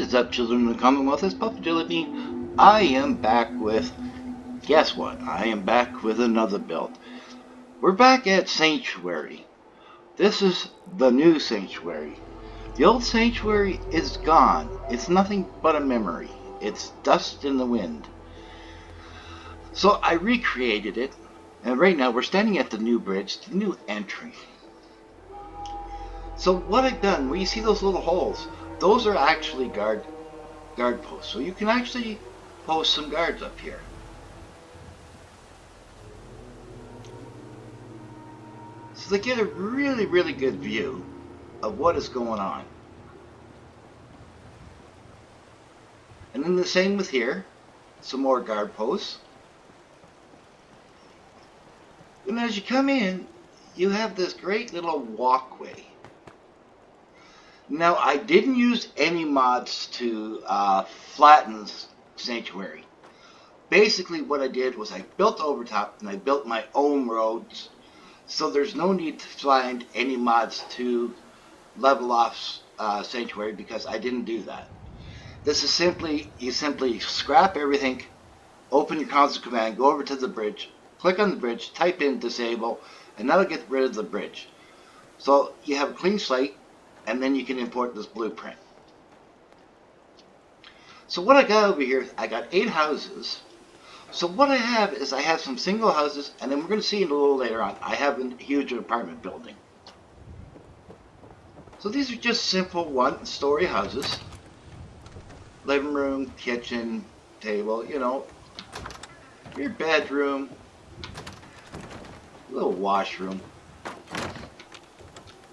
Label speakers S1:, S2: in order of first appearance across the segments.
S1: is up, children of the Commonwealth? It's Papa Jelly. I am back with, guess what? I am back with another build. We're back at Sanctuary. This is the new Sanctuary. The old Sanctuary is gone. It's nothing but a memory. It's dust in the wind. So I recreated it, and right now we're standing at the new bridge, the new entry. So what I've done, where you see those little holes, those are actually guard posts. So you can actually post some guards up here. So they get a really good view of what is going on. And then the same with here, some more guard posts. And as you come in, you have this great little walkway. Now, I didn't use any mods to flatten Sanctuary. Basically, what I did was I built overtop and I built my own roads, so there's no need to find any mods to level off Sanctuary because I didn't do that. This is simply, you simply scrap everything, open your console command, go over to the bridge, click on the bridge, type in disable, and that'll get rid of the bridge. So you have a clean slate, and then you can import this blueprint. So what I got over here, I got 8 houses. So what I have is I have some single houses, and then we're going to see it a little later on. I have a huge apartment building. So these are just simple one-story houses. Living room, kitchen, table, you know, your bedroom, little washroom.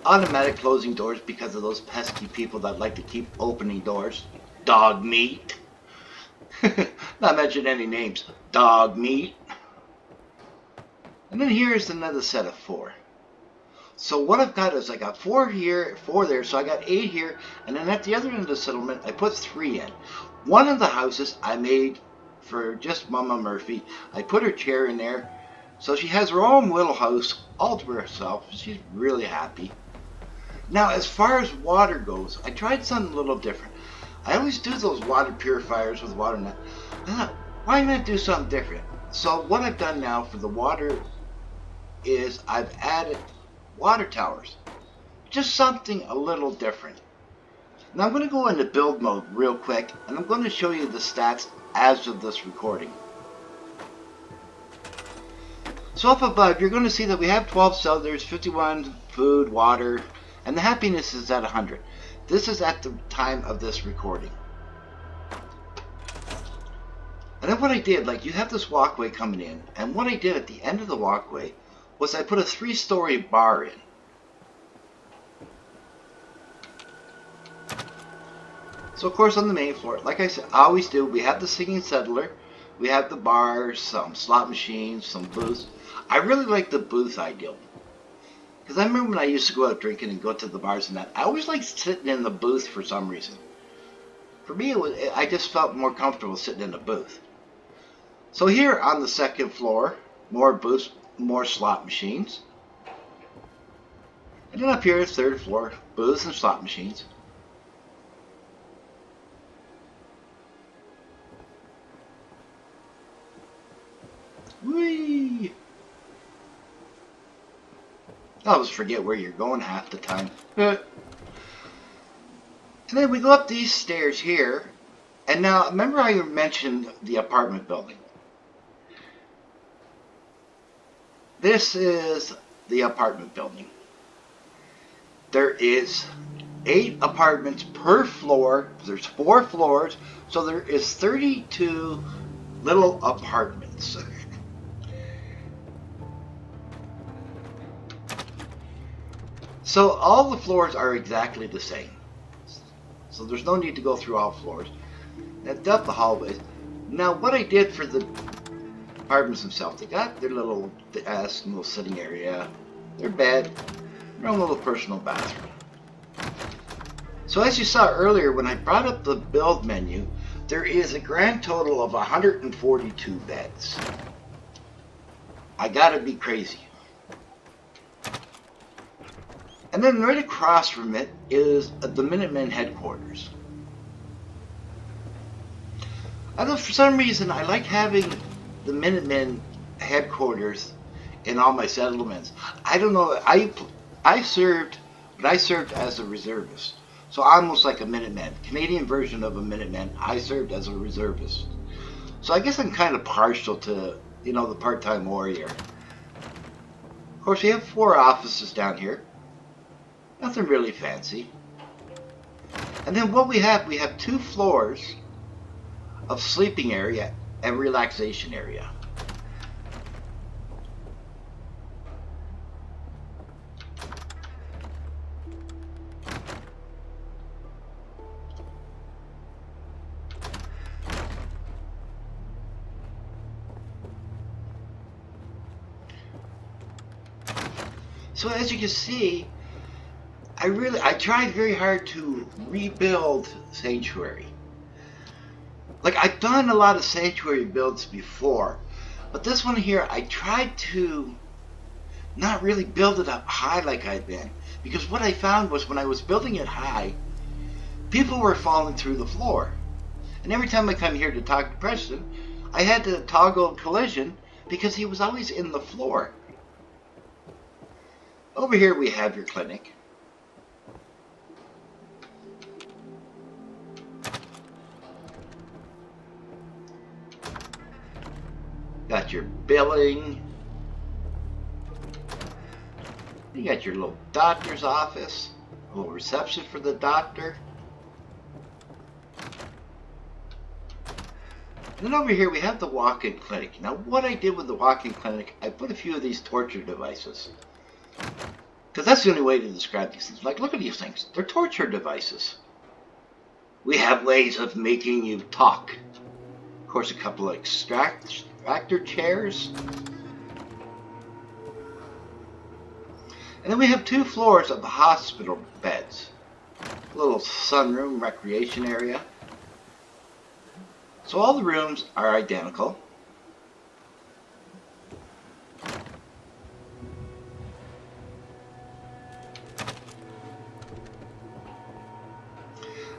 S1: Automatic closing doors because of those pesky people that like to keep opening doors. Dog meat. Not mention any names. Dog meat. And then here's another set of 4. So what I've got is I got 4 here, 4 there, so I got 8 here, and then at the other end of the settlement I put 3 in. One of the houses I made for just Mama Murphy. I put her chair in there, so she has her own little house all to herself. She's really happy. Now, as far as water goes, I tried something a little different. I always do those water purifiers with water net. I thought, why not do something different? So what I've done now for the water is I've added water towers. Just something a little different. Now I'm going to go into build mode real quick, and I'm going to show you the stats as of this recording. So up above, you're going to see that we have 12 settlers, 51 food, water, and the happiness is at 100. This is at the time of this recording. And then what I did, like you have this walkway coming in, and what I did at the end of the walkway was I put a 3-story bar in. So of course on the main floor, like I said, I always do, we have the singing settler, we have the bars, some slot machines, some booths. I really like the booth ideal. Because I remember when I used to go out drinking and go to the bars and that, I always liked sitting in the booth for some reason. For me, I just felt more comfortable sitting in the booth. So here on the second floor, more booths, more slot machines. And then up here, third floor, booths and slot machines. Whee! I always forget where you're going half the time. And then we go up these stairs here. And now, remember I mentioned the apartment building. This is the apartment building. There is 8 apartments per floor. There's 4 floors. So there is 32 little apartments. So all the floors are exactly the same. So there's no need to go through all floors. And up the hallways. Now what I did for the apartments themselves, they got their little desk, little sitting area, their bed, their own little personal bathroom. So as you saw earlier when I brought up the build menu, there is a grand total of 142 beds. I gotta be crazy. And then right across from it is the Minutemen headquarters. I don't know, for some reason, I like having the Minutemen headquarters in all my settlements. I don't know. I served, but I served as a reservist, so almost like a Minuteman, Canadian version of a Minuteman. I served as a reservist, so I guess I'm kind of partial to the part-time warrior. Of course, we have 4 offices down here. Nothing really fancy. And then what we have 2 floors of sleeping area and relaxation area. So as you can see, I tried very hard to rebuild Sanctuary. Like, I've done a lot of Sanctuary builds before, but this one here, I tried to not really build it up high like I'd been. Because what I found was when I was building it high, people were falling through the floor. And every time I come here to talk to Preston, I had to toggle collision because he was always in the floor. Over here we have your clinic. Got your billing. You got your little doctor's office, a little reception for the doctor. And then over here we have the walk-in clinic. Now what I did with the walk-in clinic, I put a few of these torture devices. Because that's the only way to describe these things. Like, look at these things. They're torture devices. We have ways of making you talk. Of course, a couple of extractor chairs. And then we have 2 floors of the hospital beds. A little sunroom recreation area. So all the rooms are identical.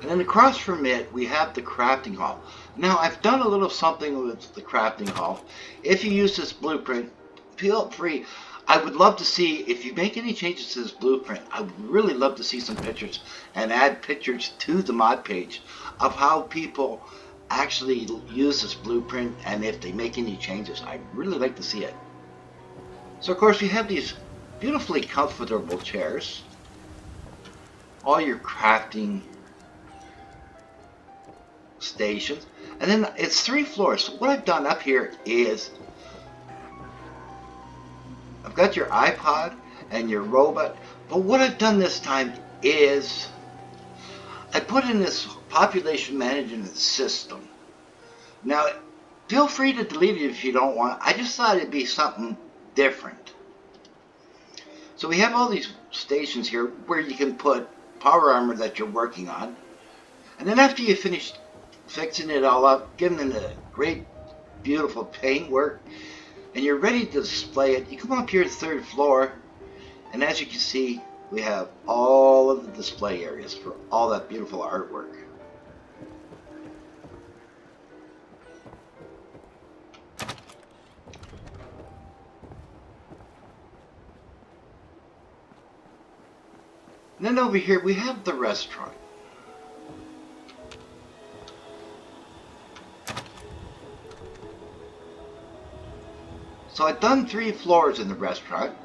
S1: And then across from it, we have the crafting hall. Now, I've done a little something with the crafting hall. If you use this blueprint, feel free. I would love to see, if you make any changes to this blueprint, I would really love to see some pictures and add pictures to the mod page of how people actually use this blueprint and if they make any changes. I'd really like to see it. So, of course, we have these beautifully comfortable chairs. All your crafting stations, and then it's 3 floors. So what I've done up here is I've got your iPod and your robot, but what I've done this time is I put in this population management system. Now feel free to delete it if you don't want. I just thought it'd be something different. So we have all these stations here where you can put power armor that you're working on, and then after you finish fixing it all up, giving it a great, beautiful paint work, and you're ready to display it, you come up here to the 3rd floor, and as you can see, we have all of the display areas for all that beautiful artwork. And then over here, we have the restaurant. So I've done 3 floors in the restaurant.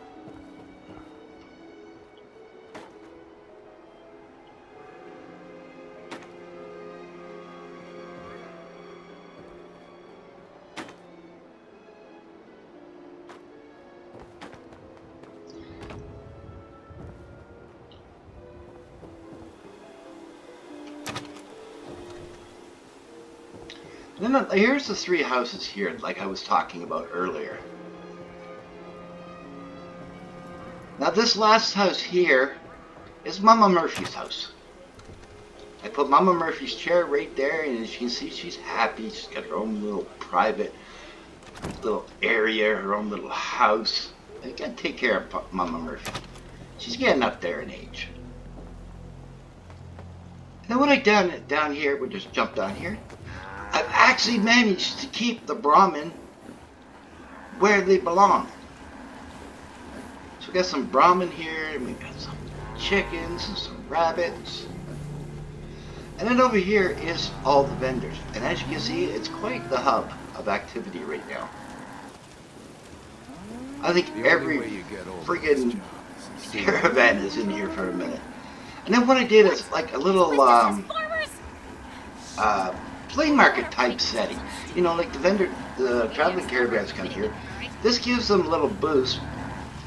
S1: And then here's the 3 houses here, like I was talking about earlier. Now this last house here is Mama Murphy's house. I put Mama Murphy's chair right there, and as you can see, she's happy. She's got her own little private little area, her own little house. I gotta take care of Mama Murphy. She's getting up there in age. Now what I done down here, we'll just jump down here. I've actually managed to keep the Brahmin where they belong. So we got some Brahmin here, and we got some chickens and some rabbits. And then over here is all the vendors. And as you can see, it's quite the hub of activity right now. I think every friggin' caravan is in here for a minute. And then what I did is like a little flea market type setting. You know, like the traveling caravans come here. This gives them a little boost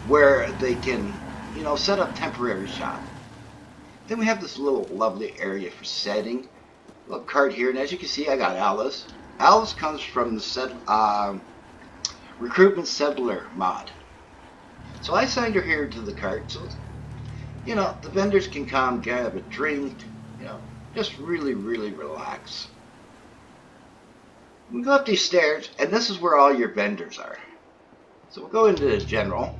S1: where they can, you know, set up temporary shop. Then we have this little lovely area for setting. A little cart here, and as you can see, I got Alice. Alice comes from the recruitment settler mod. So I signed her here to the cart, so you know the vendors can come, grab a drink, you know, just really relax. We go up these stairs, and this is where all your vendors are. So we'll go into the general.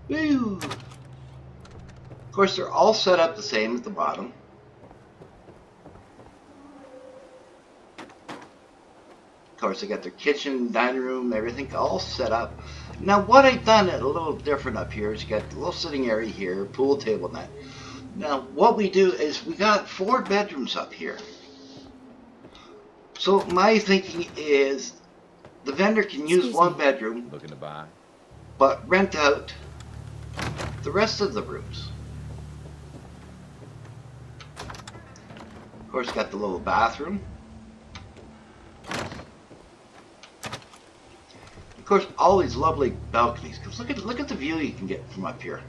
S1: Woo! Of course, they're all set up the same at the bottom. Of course, they got their kitchen, dining room, everything all set up. Now, what I've done a little different up here is you got the little sitting area here, pool table, and that. Now, what we do is we got 4 bedrooms up here. So my thinking is the vendor can use one bedroom,
S2: looking to buy,
S1: but rent out the rest of the rooms. Of course, got the little bathroom. Of course, all these lovely balconies. Because look at the view you can get from up here.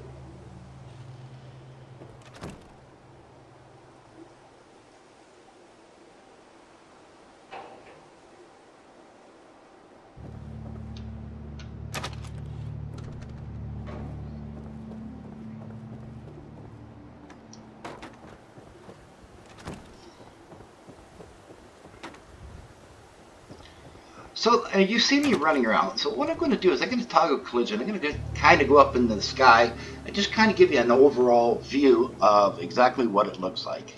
S1: So you see me running around. So what I'm going to do is I'm going to toggle collision. I'm going to kind of go up into the sky and just kind of give you an overall view of exactly what it looks like.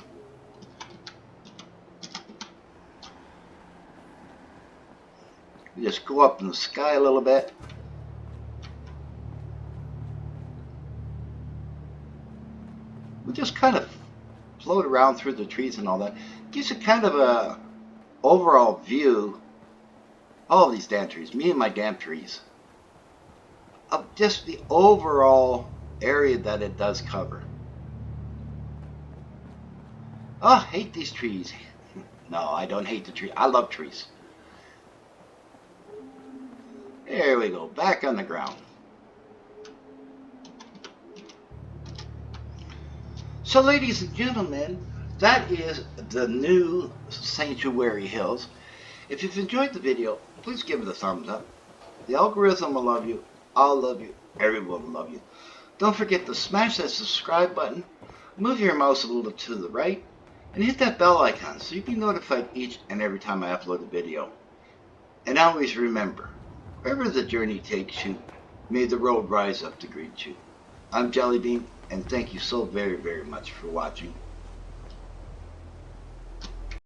S1: We just go up in the sky a little bit. We just kind of float around through the trees and all that. Gives you kind of a overall view. All of these damn trees, me and my damn trees, of just the overall area that it does cover. Oh, I hate these trees. No, I don't hate the tree. I love trees. There we go, back on the ground. So ladies and gentlemen, that is the new Sanctuary Hills. If you've enjoyed the video, please give it a thumbs up. The algorithm will love you. I'll love you. Everyone will love you. Don't forget to smash that subscribe button, move your mouse a little to the right, and hit that bell icon so you can be notified each and every time I upload a video. And always remember, wherever the journey takes you, may the road rise up to greet you. I'm Jellybean, and thank you so very much for watching.